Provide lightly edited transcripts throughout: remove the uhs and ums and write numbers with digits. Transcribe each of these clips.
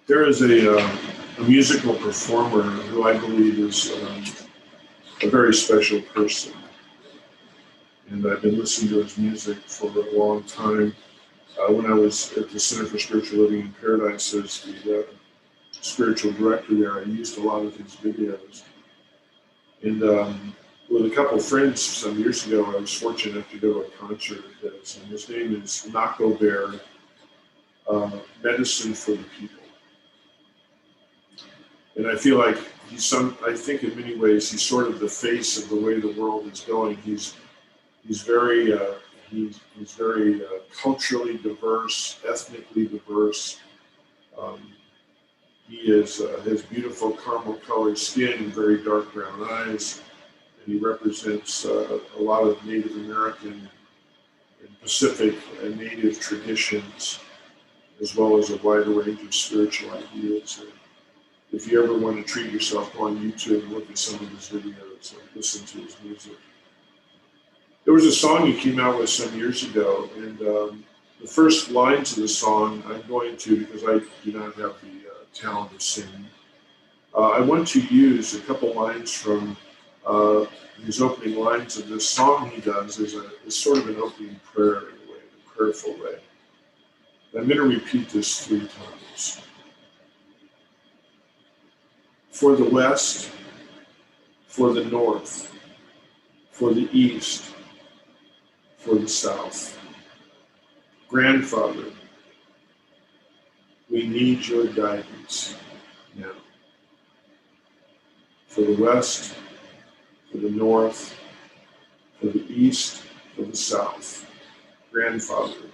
There is a musical performer who I believe is a very special person. And I've been listening to his music for a long time. When I was at the Center for Spiritual Living in Paradise as the spiritual director there, I used a lot of his videos. And with a couple of friends some years ago, I was fortunate enough to go to a concert of his, and his name is Nako Bear, Medicine for the People. And I feel like I think in many ways he's sort of the face of the way the world is going. He's very culturally diverse, ethnically diverse. He has beautiful caramel colored skin and very dark brown eyes. And he represents a lot of Native American and Pacific and Native traditions, as well as a wider range of spiritual ideas. And if you ever want to treat yourself, go on YouTube and look at some of his videos and listen to his music. There was a song he came out with some years ago, and the first lines of the song I'm going to, because I do not have the talent of singing, I want to use a couple lines from his opening lines of this song he does as sort of an opening prayer in a way, in a prayerful way. And I'm going to repeat this 3 times. For the West, for the North, for the East, for the South. Grandfather, we need your guidance now. For the West, for the North, for the East, for the South. Grandfather,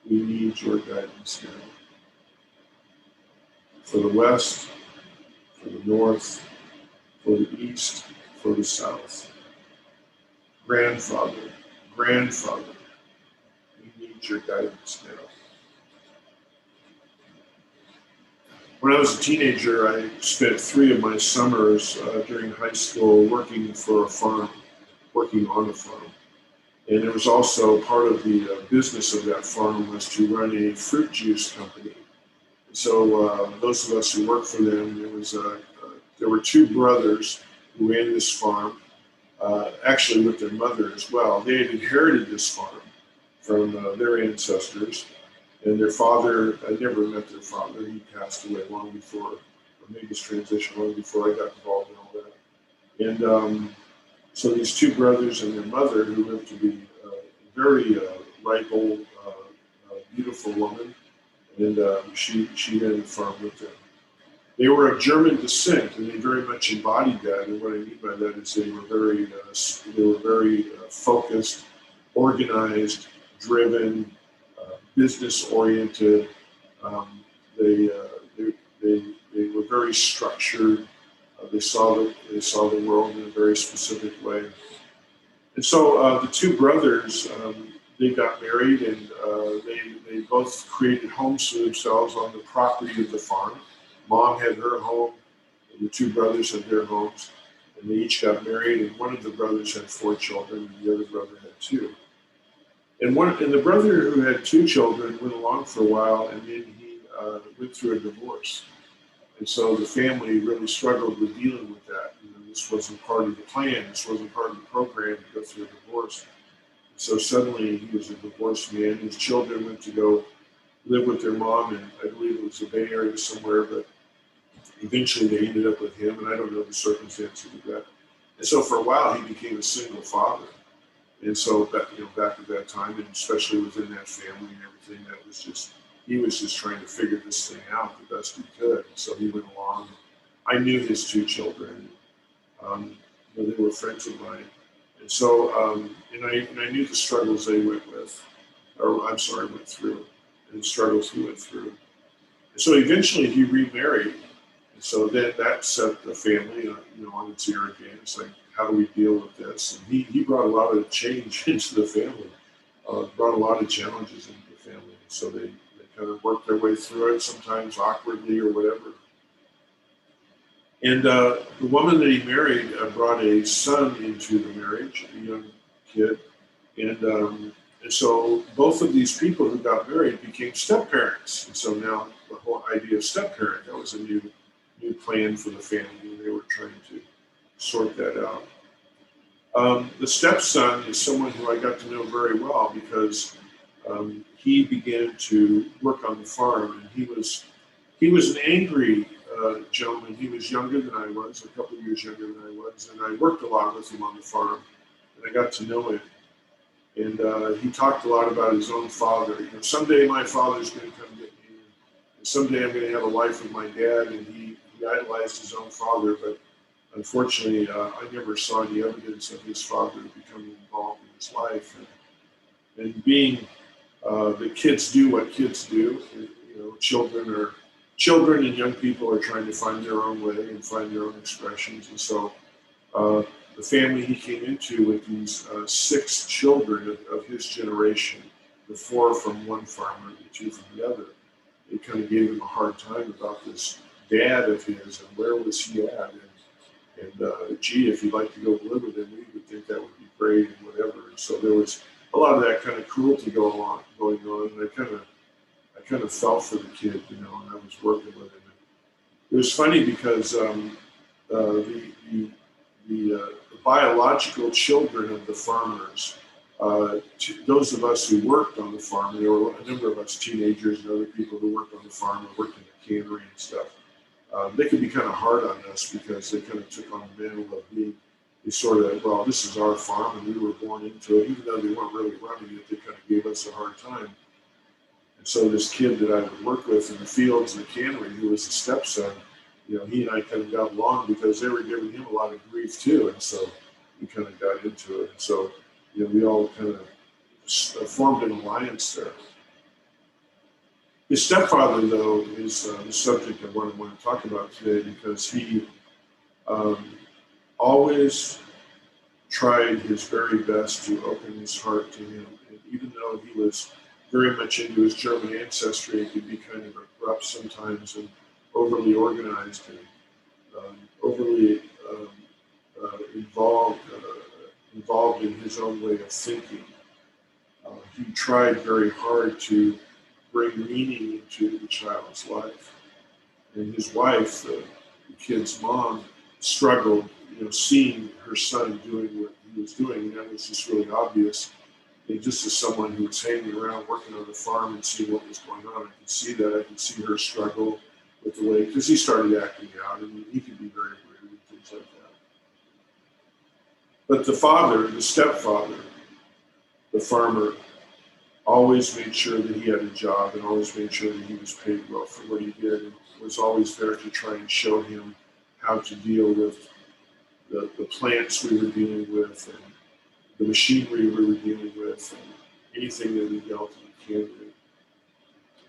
we need your guidance now. For the West, for the North, for the East, for the South. Grandfather, we need your guidance now. When I was a teenager, I spent 3 of my summers during high school working for a farm, working on a farm. And it was also part of the business of that farm was to run a fruit juice company. So those of us who worked for them, there were 2 brothers who ran this farm, actually with their mother as well. They had inherited this farm from their ancestors, and their father, I never met their father. He passed away long before, or made his transition long before I got involved in all that. And so these 2 brothers and their mother, who lived to be a very ripe, old, beautiful woman, and she ran the farm with them. They were of German descent, and they very much embodied that. And what I mean by that is they were very focused, organized, driven, business-oriented. They were very structured. They saw the world in a very specific way. And so the 2 brothers, they got married, and they both created homes for themselves on the property of the farm. Mom had her home, and the 2 brothers had their homes, and they each got married, and one of the brothers had 4 children, and the other brother had 2. And the brother who had 2 children went along for a while, and then he went through a divorce. And so the family really struggled with dealing with that. This wasn't part of the plan. This wasn't part of the program to go through a divorce. So suddenly he was a divorced man. His children went to go live with their mom, and I believe it was the Bay Area somewhere, but eventually they ended up with him, and I don't know the circumstances of that. And so for a while he became a single father. And so back at that time, and especially within that family and everything, he was just trying to figure this thing out the best he could. So he went along. I knew his 2 children. They were friends of mine. And so, and I knew the struggles they went through, and the struggles he went through. And so eventually he remarried. And so then that set the family, on its ear again. It's like, how do we deal with this? And he brought a lot of change into the family, brought a lot of challenges into the family. And so they kind of worked their way through it, sometimes awkwardly or whatever. And the woman that he married brought a son into the marriage, a young kid. And so both of these people who got married became step-parents. And so now the whole idea be a step-parent. That was a new plan for the family, and they were trying to sort that out. The stepson is someone who I got to know very well because he began to work on the farm, and he was an angry gentleman. He was younger than I was, a couple of years younger than I was, and I worked a lot with him on the farm, and I got to know him. And he talked a lot about his own father. You know, someday my father's going to come get me, and someday I'm going to have a life with my dad. And he idolized his own father, but unfortunately, I never saw any evidence of his father becoming involved in his life. And being the kids do what kids do, you know, children and young people are trying to find their own way and find their own expressions. And so the family he came into with these 6 children of his generation, the 4 from one farmer, the 2 from the other, they kind of gave him a hard time about this dad of his and where was he at. And gee, if you'd like to go live with him, we would think that would be great and whatever. And so there was a lot of that kind of cruelty going on. And I kind of felt for the kid, you know, and I was working with him. And it was funny because the biological children of the farmers, those of us who worked on the farm, there were a number of us teenagers and other people who worked on the farm and worked in the cannery and stuff. They could be kind of hard on us because they kind of took on the mantle of being well, this is our farm and we were born into it. Even though they weren't really running it, they kind of gave us a hard time. And so this kid that I would work with in the fields and the cannery, who was a stepson, you know, he and I kind of got along because they were giving him a lot of grief too. And so we kind of got into it. And so, you know, we all kind of formed an alliance there. His stepfather, though, is the subject of what I want to talk about today because he always tried his very best to open his heart to him. And even though he was very much into his German ancestry, he could be kind of abrupt sometimes and overly organized and overly involved in his own way of thinking. He tried very hard to bring meaning into the child's life. And his wife, the kid's mom, struggled, you know, seeing her son doing what he was doing, and that was just really obvious. And just as someone who was hanging around working on the farm and seeing what was going on, I could see that. I could see her struggle with the way, because he started acting out, and he could be very rude and things like that. But the father, the stepfather, the farmer, always made sure that he had a job and always made sure that he was paid well for what he did, and was always there to try and show him how to deal with the plants we were dealing with and the machinery we were dealing with and anything that we dealt in the cannery.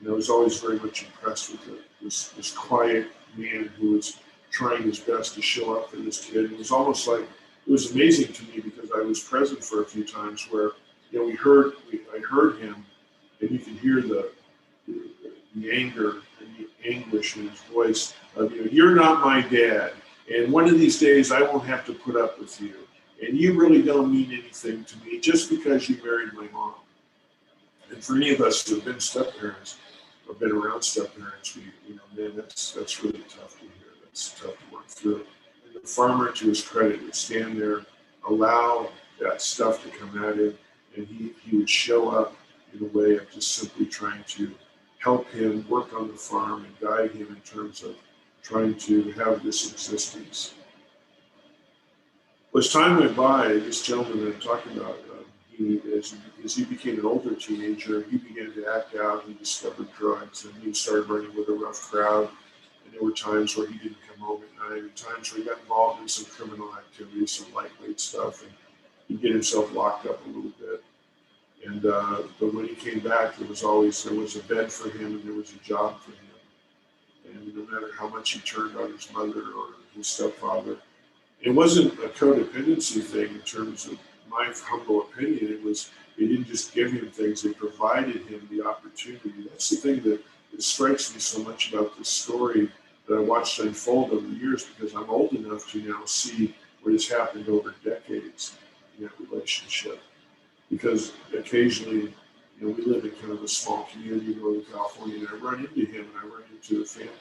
And I was always very much impressed with this quiet man who was trying his best to show up for this kid. It was almost like, it was amazing to me because I was present for a few times where, you know, I heard him, and you could hear the anger and the anguish in his voice of, you know, you're not my dad, and one of these days I won't have to put up with you, and you really don't mean anything to me just because you married my mom. And for any of us who have been step-parents or been around step-parents, you know, man, that's really tough to hear. That's tough to work through. And the farmer, to his credit, would stand there, allow that stuff to come at him, and he would show up in a way of just simply trying to help him work on the farm and guide him in terms of trying to have this existence. As time went by, this gentleman that I'm talking about, as he became an older teenager, he began to act out. He discovered drugs, and he started running with a rough crowd. And there were times where he didn't come home at night, and times where he got involved in some criminal activities, some lightweight stuff, and he'd get himself locked up a little bit. And but when he came back, there was a bed for him, and there was a job for him. And no matter how much he turned on his mother or his stepfather, it wasn't a codependency thing in terms of my humble opinion. They didn't just give him things, they provided him the opportunity. That's the thing that strikes me so much about this story that I watched unfold over the years, because I'm old enough to now see what has happened over decades in that relationship. Because occasionally You know, we live in kind of a small community in Northern California, and I run into him and I run into the family.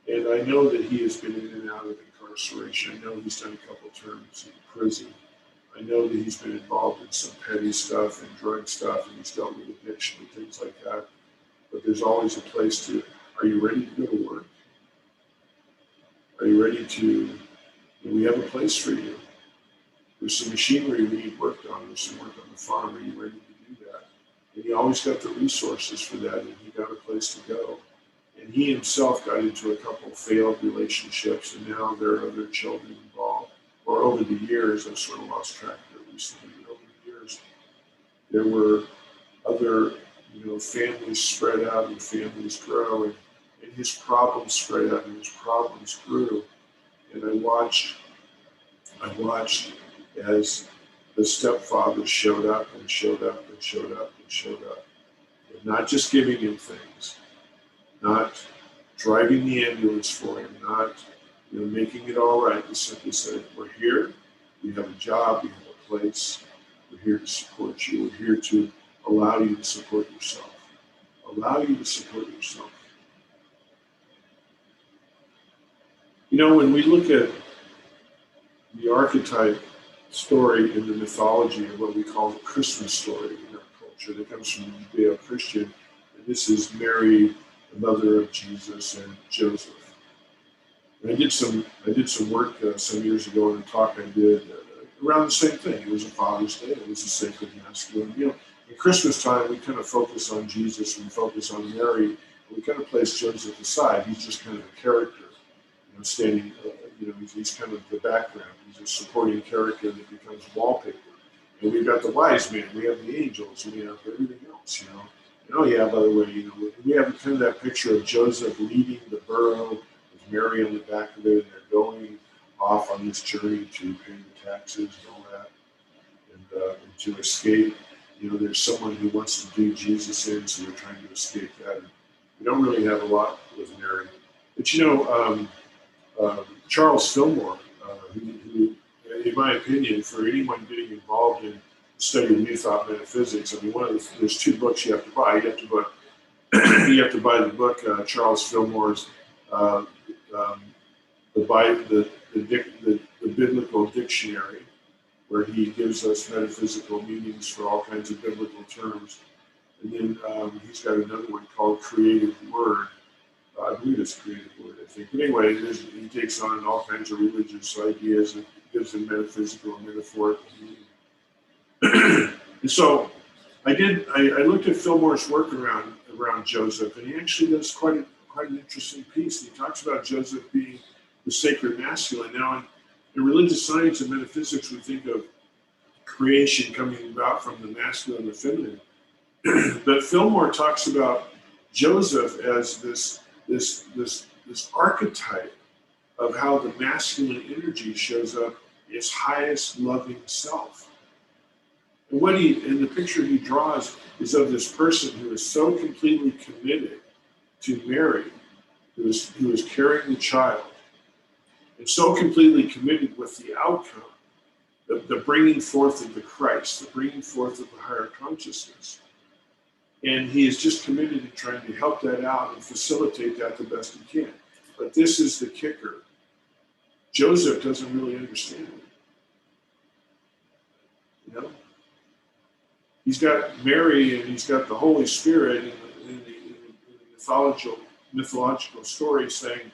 And I know that he has been in and out of incarceration. I know he's done a couple terms in prison. I know that he's been involved in some petty stuff and drug stuff, and he's dealt with addiction and things like that. But there's always a place to, are you ready to go to work? Are you ready to, we have a place for you. There's some machinery we need worked on. There's some work on the farm. Are you ready to do that? And he always got the resources for that, and he got a place to go. And he himself got into a couple of failed relationships, and now there are other children involved. Or over the years, I've sort of lost track of it recently, but over the years, there were other, families spread out and families grow, and his problems spread out and his problems grew. And I watched as the stepfather showed up and showed up and showed up and showed up. And not just giving him things, not driving the ambulance for him, not making it all right. He simply said, we're here, we have a job, we have a place, we're here to support you, we're here to allow you to support yourself. Allow you to support yourself. When we look at the archetype story in the mythology of what we call the Christmas story in our culture that comes from the Judeo-Christian, and this is Mary, the mother of Jesus, and Joseph. And I did some work some years ago in a talk I did around the same thing. It was a Father's Day. It was a sacred masculine. At Christmas time, we kind of focus on Jesus and focus on Mary. And we kind of place Joseph aside. He's just kind of a character, standing. He's kind of the background. He's a supporting character that becomes wallpaper. And we've got the wise men. We have the angels. And we have everything else. And oh yeah, by the way, we have kind of that picture of Joseph leading the burro, Mary on the back of it, and they're going off on this journey to pay the taxes and all that, and to escape. There's someone who wants to do Jesus in, so they're trying to escape that. We don't really have a lot with Mary. But Charles Fillmore, who, in my opinion, for anyone getting involved in the study of New Thought metaphysics, there's two books you have to buy. You have to buy the book Charles Fillmore's the Biblical Dictionary, where he gives us metaphysical meanings for all kinds of biblical terms. And then he's got another one called Creative Word. I believe it's Creative Word, I think. But anyway, he takes on all kinds of religious ideas and gives them metaphysical and metaphorical meaning. And so I looked at Fillmore's work around Joseph, and he actually does quite an interesting piece. He talks about Joseph being the sacred masculine. Now, in religious science and metaphysics, we think of creation coming about from the masculine and the feminine. But Fillmore talks about Joseph as this archetype of how the masculine energy shows up its highest loving self. And the picture he draws is of this person who is so completely committed to Mary, who is carrying the child, and so completely committed with the outcome, the bringing forth of the Christ, the bringing forth of the higher consciousness. And he is just committed to trying to help that out and facilitate that the best he can. But this is the kicker. Joseph doesn't really understand it. He's got Mary and he's got the Holy Spirit in the mythological story saying,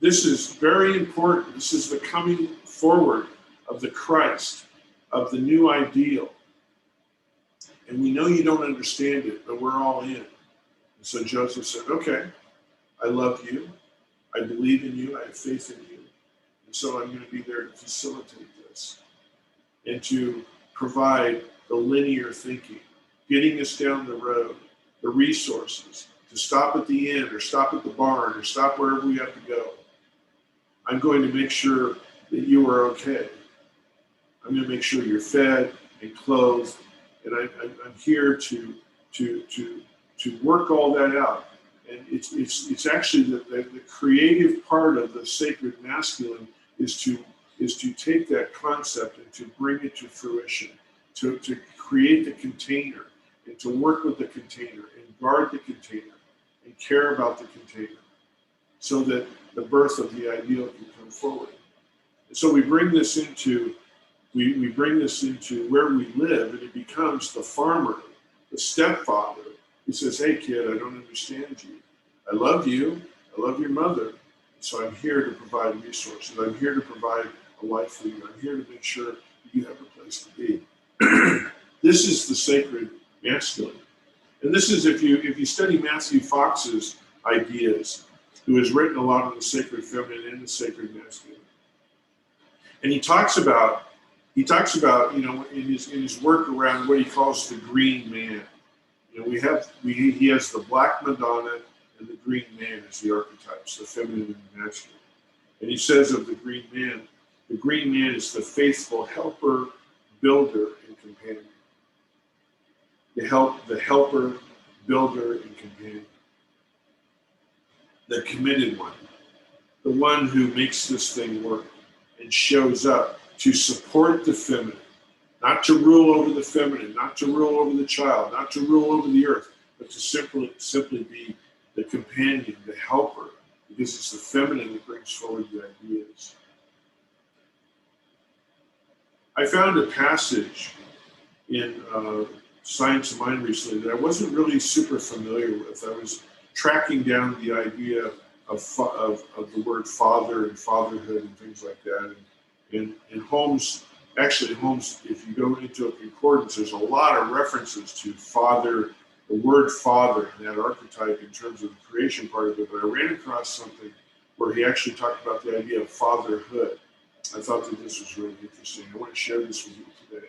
this is very important. This is the coming forward of the Christ, of the new ideal. And we know you don't understand it, but we're all in. And so Joseph said, okay, I love you. I believe in you. I have faith in you. And so I'm going to be there to facilitate this and to provide the linear thinking, getting us down the road, the resources, to stop at the inn or stop at the barn or stop wherever we have to go. I'm going to make sure that you are okay. I'm going to make sure you're fed and clothed, and I'm here to work all that out. And it's actually the creative part of the sacred masculine is to take that concept and to bring it to fruition, to create the container, and to work with the container and guard the container and care about the container so that the birth of the ideal can come forward. And so we bring this into where we live, and it becomes the farmer, the stepfather, who says, hey kid, I don't understand you. I love you, I love your mother, so I'm here to provide resources. I'm here to provide a life for you. I'm here to make sure you have a place to be. This is the sacred masculine. And this is, if you study Matthew Fox's ideas, who has written a lot on the sacred feminine and the sacred masculine. And he talks about, in his work around what he calls the green man. He has the black Madonna and the green man as the archetypes, the feminine and the masculine. And he says of the green man is the faithful helper, builder, and companion. The helper, builder, and companion. The committed one. The one who makes this thing work and shows up to support the feminine. Not to rule over the feminine, not to rule over the child, not to rule over the earth, but to simply be the companion, the helper, because it's the feminine that brings forward the ideas. I found a passage in Science of Mind recently that I wasn't really super familiar with. I was tracking down the idea of the word father and fatherhood and things like that. And Holmes, if you go into a concordance, there's a lot of references to father, the word father, and that archetype in terms of the creation part of it. But I ran across something where he actually talked about the idea of fatherhood. I thought that this was really interesting. I want to share this with you today.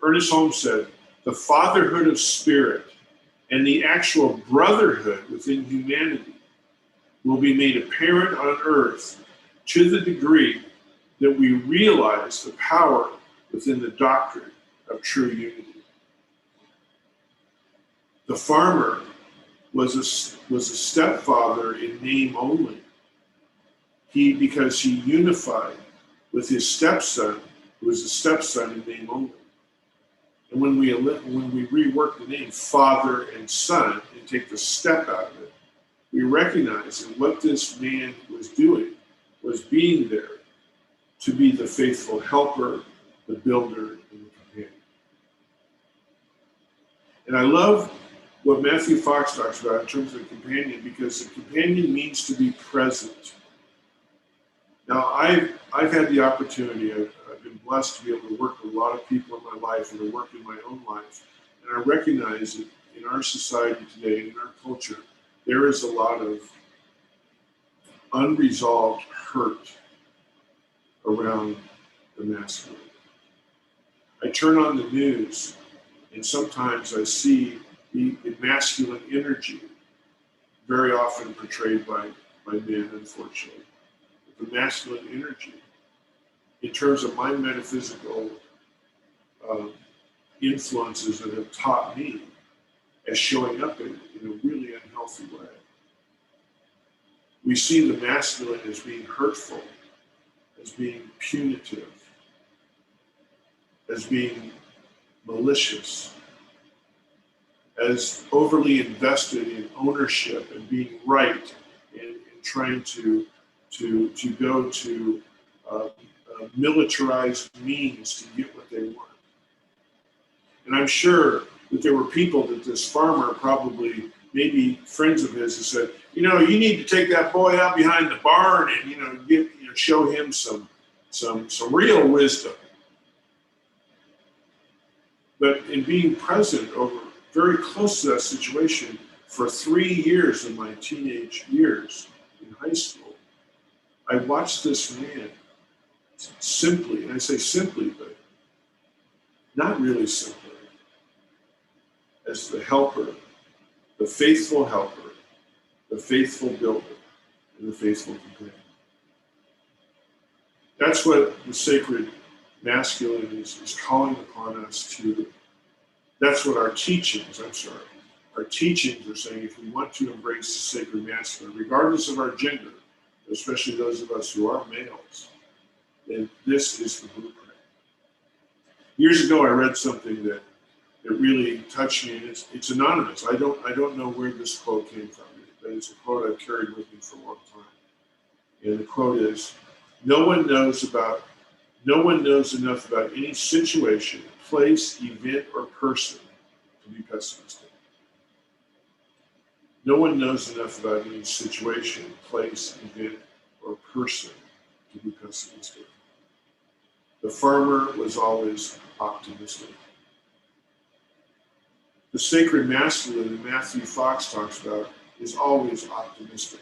Ernest Holmes said, the fatherhood of spirit and the actual brotherhood within humanity will be made apparent on earth to the degree that we realize the power within the doctrine of true unity. The farmer was a stepfather in name only. Because he unified with his stepson, who was a stepson in name only. And when we rework the name father and son and take the step out of it, we recognize that what this man was doing was being there to be the faithful helper, the builder, and the companion. And I love what Matthew Fox talks about in terms of the companion, because the companion means to be present. Now, I've had the opportunity, I've been blessed to be able to work with a lot of people in my life and to work in my own life. And I recognize that in our society today, in our culture, there is a lot of unresolved hurt around the masculine. I turn on the news and sometimes I see the masculine energy very often portrayed by men, unfortunately. The masculine energy, in terms of my metaphysical influences that have taught me, as showing up in a really unhealthy way. We see the masculine as being hurtful, as being punitive, as being malicious, as overly invested in ownership and being right and trying to go to militarized means to get what they want. And I'm sure that there were people that this farmer probably, maybe friends of his, who said, you need to take that boy out behind the barn and show him some real wisdom. But in being present over very close to that situation for 3 years of my teenage years in high school, I watched this man simply, and I say simply, but not really simply, as the helper, the faithful helper, the faithful builder, and the faithful companion. That's what the sacred masculine is calling upon us to. That's what our teachings are saying, if we want to embrace the sacred masculine, regardless of our gender, especially those of us who are males, then this is the blueprint. Years ago, I read something that it really touched me, and it's anonymous. I don't know where this quote came from, but it's a quote I've carried with me for a long time. And the quote is, no one knows enough about any situation, place, event, or person to be pessimistic. No one knows enough about any situation, place, event, or person to be pessimistic. The farmer was always optimistic. The sacred masculine that Matthew Fox talks about is always optimistic.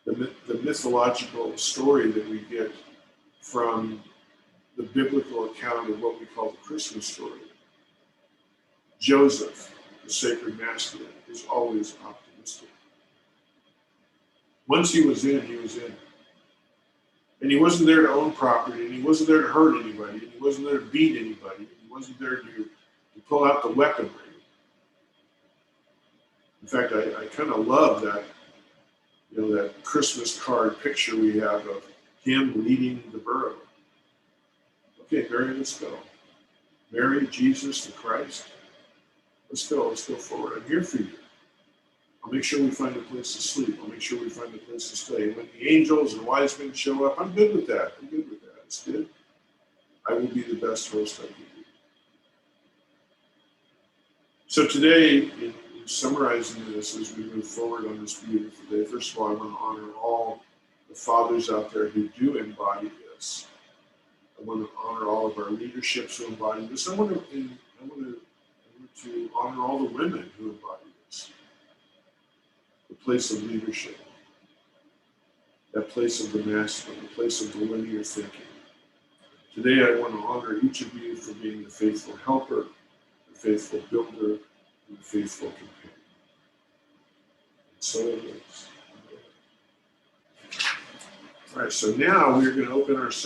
The mythological story that we get from the biblical account of what we call the Christmas story, Joseph, the sacred masculine, is always optimistic. Once he was in, he was in. And he wasn't there to own property, and he wasn't there to hurt anybody, and he wasn't there to beat anybody, and he wasn't there to pull out the weaponry. In fact, I kind of love that, that Christmas card picture we have of him leading the burro. Okay, Mary, let's go. Mary, Jesus, the Christ. Let's go forward. I'm here for you. I'll make sure we find a place to sleep. I'll make sure we find a place to stay. When the angels and wise men show up, I'm good with that. It's good. I will be the best host I can be. So today, in summarizing this as we move forward on this beautiful day, first of all, I want to honor all the fathers out there who do embody this. I want to honor all of our leaderships who embody this. I want to honor all the women who embody this. The place of leadership, that place of the masculine, the place of the linear thinking. Today I want to honor each of you for being the faithful helper, the faithful builder, and the faithful companion. And so it is. All right, so now we're going to open ourselves